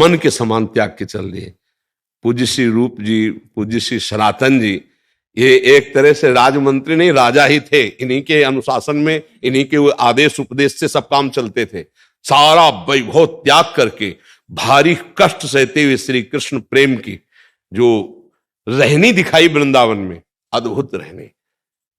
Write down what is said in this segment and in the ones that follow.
मन के समान त्याग के चल दिए। पूज्य श्री रूप जी, पूज्य श्री सनातन जी, ये एक तरह से राजमंत्री नहीं, राजा ही थे। इन्हीं के अनुशासन में, इन्हीं के आदेश उपदेश से सब काम चलते थे। सारा वैभव त्याग करके भारी कष्ट सहते हुए श्री कृष्ण प्रेम की जो रहनी दिखाई वृंदावन में, अद्भुत रहनी।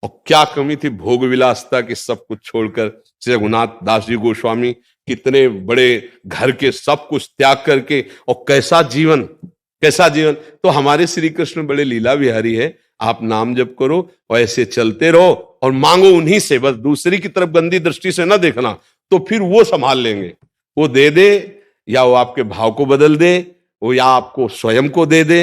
और क्या कमी थी भोग विलासता की, सब कुछ छोड़कर श्री रघुनाथ दास जी गोस्वामी कितने बड़े घर के सब कुछ त्याग करके, और कैसा जीवन, कैसा जीवन। तो हमारे श्री कृष्ण बड़े लीला विहारी है। आप नाम जप करो और ऐसे चलते रहो और मांगो उन्हीं से, बस दूसरी की तरफ गंदी दृष्टि से ना देखना, तो फिर वो संभाल लेंगे। वो दे दे, या वो आपके भाव को बदल दे, वो या आपको स्वयं को दे दे।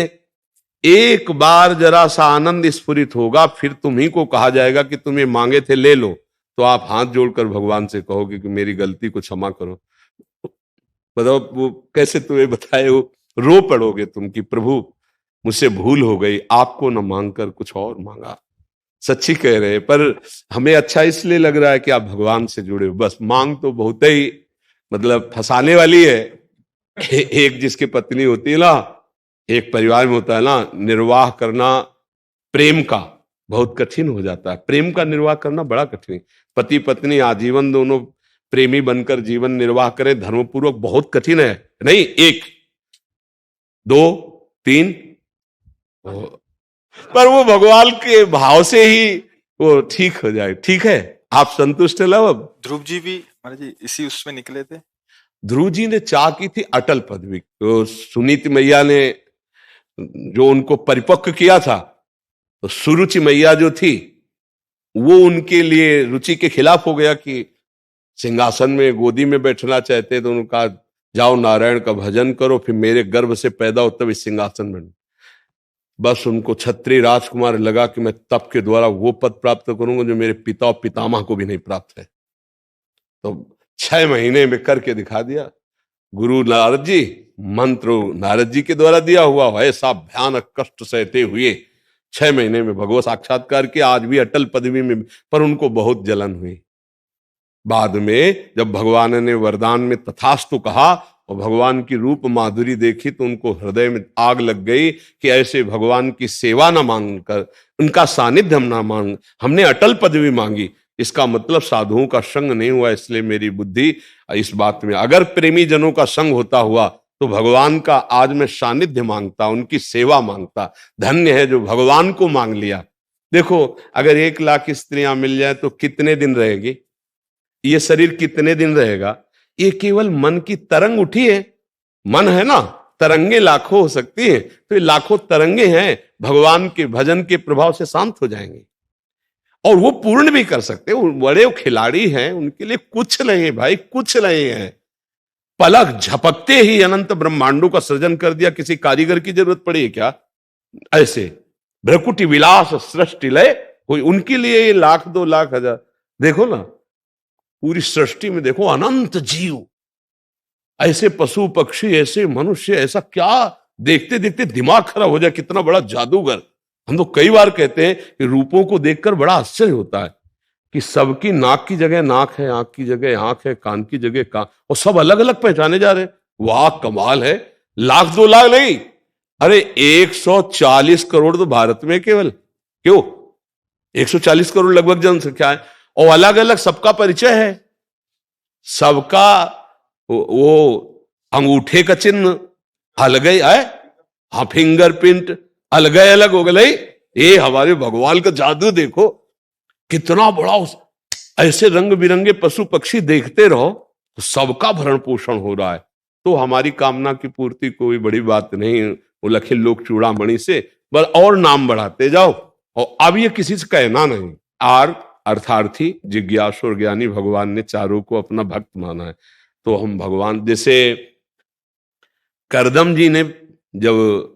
एक बार जरा सा आनंद स्फुरित होगा, फिर तुम्ही को कहा जाएगा कि तुम्हें मांगे थे ले लो, तो आप हाथ जोड़कर भगवान से कहोगे कि मेरी गलती को क्षमा करो। बताओ वो कैसे तुम्हें बताए, वो रो पड़ोगे तुम कि प्रभु मुझसे भूल हो गई, आपको न मांगकर कुछ और मांगा। सच्ची कह रहे, पर हमें अच्छा इसलिए लग रहा है कि आप भगवान से जुड़े हो। बस मांग तो बहुत ही मतलब फंसाने वाली है। एक जिसकी पत्नी होती है ना, एक परिवार में होता है ना, निर्वाह करना प्रेम का बहुत कठिन हो जाता है। प्रेम का निर्वाह करना बड़ा कठिन। पति पत्नी आजीवन दोनों प्रेमी बनकर जीवन निर्वाह करें धर्मपूर्वक, बहुत कठिन है। नहीं, एक दो तीन, पर वो भगवान के भाव से ही वो ठीक हो जाए। ठीक है, आप संतुष्ट है लो। अब ध्रुव जी भी महाराज जी इसी उसमें निकले थे। ध्रुव जी ने चाह की थी अटल पदवी, तो सुनीति मैया ने जो उनको परिपक्व किया था, तो सुरुचि मैया जो थी वो उनके लिए रुचि के खिलाफ हो गया कि सिंहासन में गोदी में बैठना चाहते, तो उन्होंने कहा जाओ नारायण का भजन करो, फिर मेरे गर्भ से पैदा हो तब इस सिंहासन में। बस उनको क्षत्रिय राजकुमार लगा कि मैं तप के द्वारा वो पद प्राप्त करूंगा जो मेरे पिता और पितामह को भी नहीं प्राप्त है। तो 6 महीने में करके दिखा दिया। गुरु नारद जी, मंत्र नारद जी के द्वारा दिया हुआ, ऐसा भयानक कष्ट सहते हुए 6 महीने में भगवत साक्षात्कार किया। आज भी अटल पदवी में, पर उनको बहुत जलन हुई। बाद में जब भगवान ने वरदान में तथास्तु कहा और भगवान की रूप माधुरी देखी, तो उनको हृदय में आग लग गई कि ऐसे भगवान की सेवा ना मांग कर, उनका सानिध्य हम ना मांग, हमने अटल पदवी मांगी, इसका मतलब साधुओं का संग नहीं हुआ। इसलिए मेरी बुद्धि इस बात में, अगर प्रेमी जनों का संग होता हुआ तो भगवान का आज मैं सानिध्य मांगता, उनकी सेवा मांगता। धन्य है जो भगवान को मांग लिया। देखो, अगर 1 लाख स्त्रियां मिल जाए तो कितने दिन रहेगी ये शरीर, कितने दिन रहेगा? ये केवल मन की तरंग उठी है। मन है ना, तरंगे लाखों हो सकती हैं, तो ये लाखों तरंगे हैं, भगवान के भजन के प्रभाव से शांत हो जाएंगे। और वो पूर्ण भी कर सकते हैं। बड़े खिलाड़ी हैं, उनके लिए कुछ नहीं है भाई, कुछ नहीं है। पलक झपकते ही अनंत ब्रह्मांडों का सृजन कर दिया। किसी कारीगर की जरूरत पड़ी है क्या? ऐसे भ्रकुटी विलास सृष्टि लय कोई, उनके लिए 1 लाख 2 लाख हजार। देखो ना, पूरी सृष्टि में देखो अनंत जीव, ऐसे पशु पक्षी, ऐसे मनुष्य, ऐसा क्या देखते देखते दिमाग खराब हो जाए। कितना बड़ा जादूगर। हम तो कई बार कहते हैं कि रूपों को देखकर बड़ा आश्चर्य होता है कि सबकी नाक की जगह नाक है, आंख की जगह आंख है, कान की जगह कान, और सब अलग अलग पहचाने जा रहे हैं। वाह कमाल है। 1 लाख 2 लाख नहीं, अरे 140 करोड़ तो भारत में केवल, क्यों 140 करोड़ लगभग जनसंख्या है, और अलग अलग सबका परिचय है। सबका वो अंगूठे का चिन्ह अलग है, हाँ फिंगरप्रिंट अलग अलग हो गए। ये हमारे भगवान का जादू देखो कितना बड़ा। ऐसे रंग बिरंगे पशु पक्षी देखते रहो तो सबका भरण पोषण हो रहा है। तो हमारी कामना की पूर्ति कोई बड़ी बात नहीं, वो लखे लोग चूड़ामणि से बस और नाम बढ़ाते जाओ। और अब ये किसी से कहना नहीं, अर्थार्थी जिज्ञासु और ज्ञानी भगवान ने चारों को अपना भक्त माना है। तो हम भगवान, जैसे करदम जी ने जब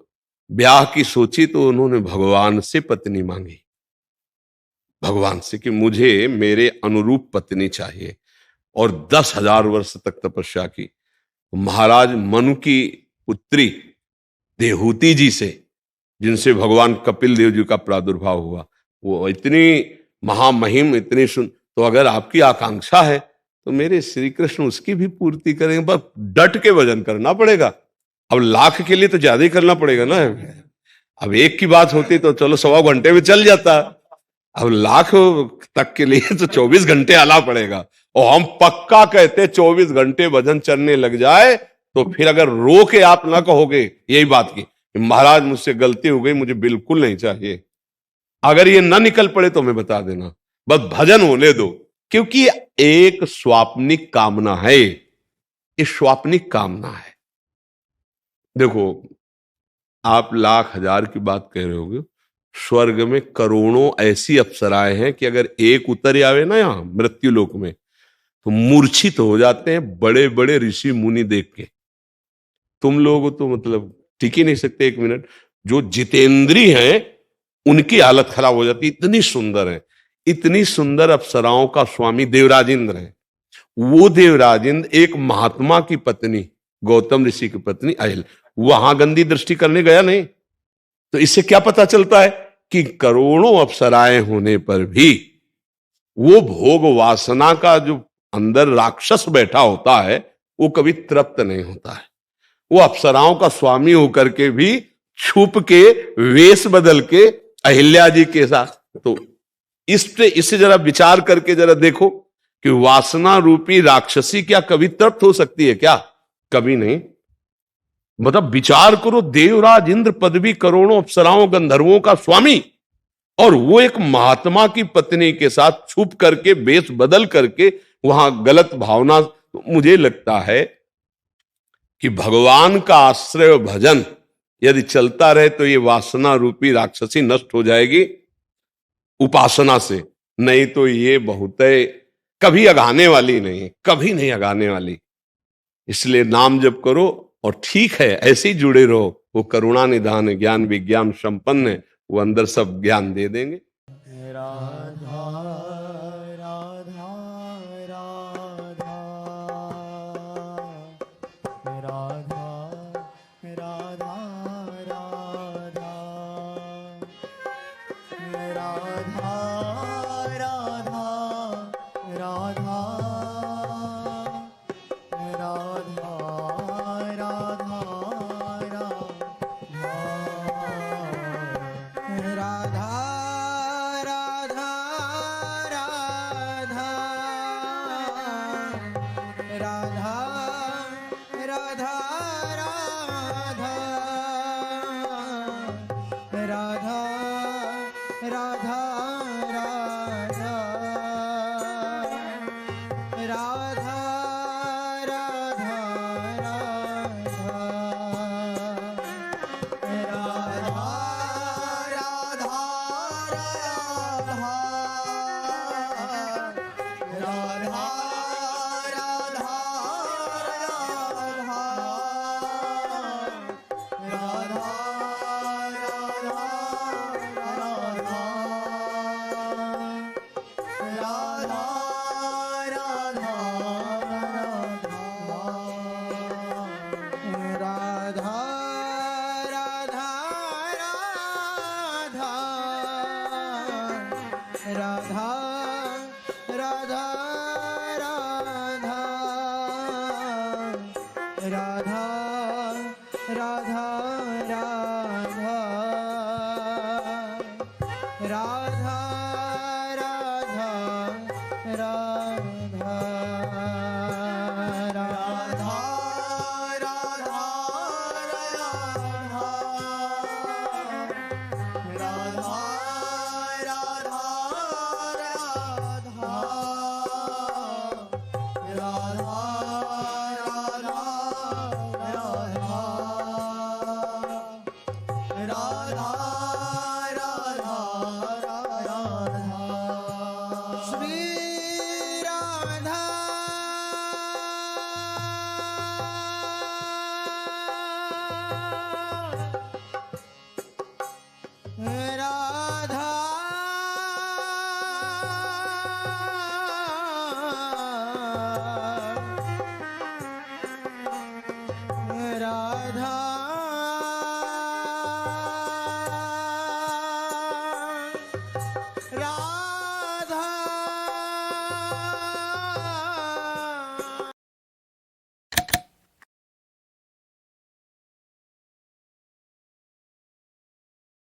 ब्याह की सोची तो उन्होंने भगवान से पत्नी मांगी, भगवान से कि मुझे मेरे अनुरूप पत्नी चाहिए, और 10,000 वर्ष तक तपस्या की। महाराज मनु की पुत्री देहूति जी से, जिनसे भगवान कपिल देव जी का प्रादुर्भाव हुआ, वो इतनी महामहिम, इतनी सुन, तो अगर आपकी आकांक्षा है तो मेरे श्री कृष्ण उसकी भी पूर्ति करेंगे, बस डट के भजन करना पड़ेगा। अब लाख के लिए तो ज्यादा ही करना पड़ेगा ना। अब एक की बात होती तो चलो 1.25 घंटे में चल जाता, अब लाख तक के लिए तो 24 घंटे आना पड़ेगा। और हम पक्का कहते 24 घंटे भजन चलने लग जाए तो फिर अगर रो के आप ना कहोगे यही बात की महाराज मुझसे गलती हो गई, मुझे बिल्कुल नहीं चाहिए, अगर ये ना निकल पड़े तो मैं बता देना, बस भजन होने दो। क्योंकि एक स्वाप्निक कामना है, ये स्वाप्निक कामना है। देखो आप लाख हजार की बात कह रहे होगे, स्वर्ग में करोड़ों ऐसी अप्सराएं हैं कि अगर एक उतर आवे ना यहां मृत्यु लोक में तो मूर्छित हो जाते हैं बड़े बड़े ऋषि मुनि देख के। तुम लोग तो मतलब टिक ही नहीं सकते एक मिनट। जो जितेंद्री हैं उनकी हालत खराब हो जाती, इतनी सुंदर है। इतनी सुंदर अप्सराओं का स्वामी देवराजेंद्र है। वो देवराजेंद्र एक महात्मा की पत्नी, गौतम ऋषि की पत्नी अहिल, वहां गंदी दृष्टि करने गया नहीं। तो इससे क्या पता चलता है कि करोड़ों अप्सराएं होने पर भी वो भोग वासना का जो अंदर राक्षस बैठा होता है वो कभी तृप्त नहीं होता है। वो अप्सराओं का स्वामी होकर के भी छुप के वेश बदल के अहिल्या जी के साथ, तो इस पे इससे जरा विचार करके जरा देखो कि वासना रूपी राक्षसी क्या कभी तृप्त हो सकती है क्या? कभी नहीं। मतलब विचार करो, देवराज इंद्र पदवी, करोड़ों अप्सराओं गंधर्वों का स्वामी, और वो एक महात्मा की पत्नी के साथ छुप करके वेश बदल करके वहां गलत भावना। मुझे लगता है कि भगवान का आश्रय और भजन यदि चलता रहे तो ये वासना रूपी राक्षसी नष्ट हो जाएगी उपासना से, नहीं तो ये बहुत कभी अगाने वाली नहीं, कभी नहीं अगाने वाली। इसलिए नाम जप करो और ठीक है ऐसे ही जुड़े रहो। वो करुणा निधान है, ज्ञान विज्ञान संपन्न है, वो अंदर सब ज्ञान दे देंगे। राधा राधा राधा राधा राधा राधा राधा राधा राधा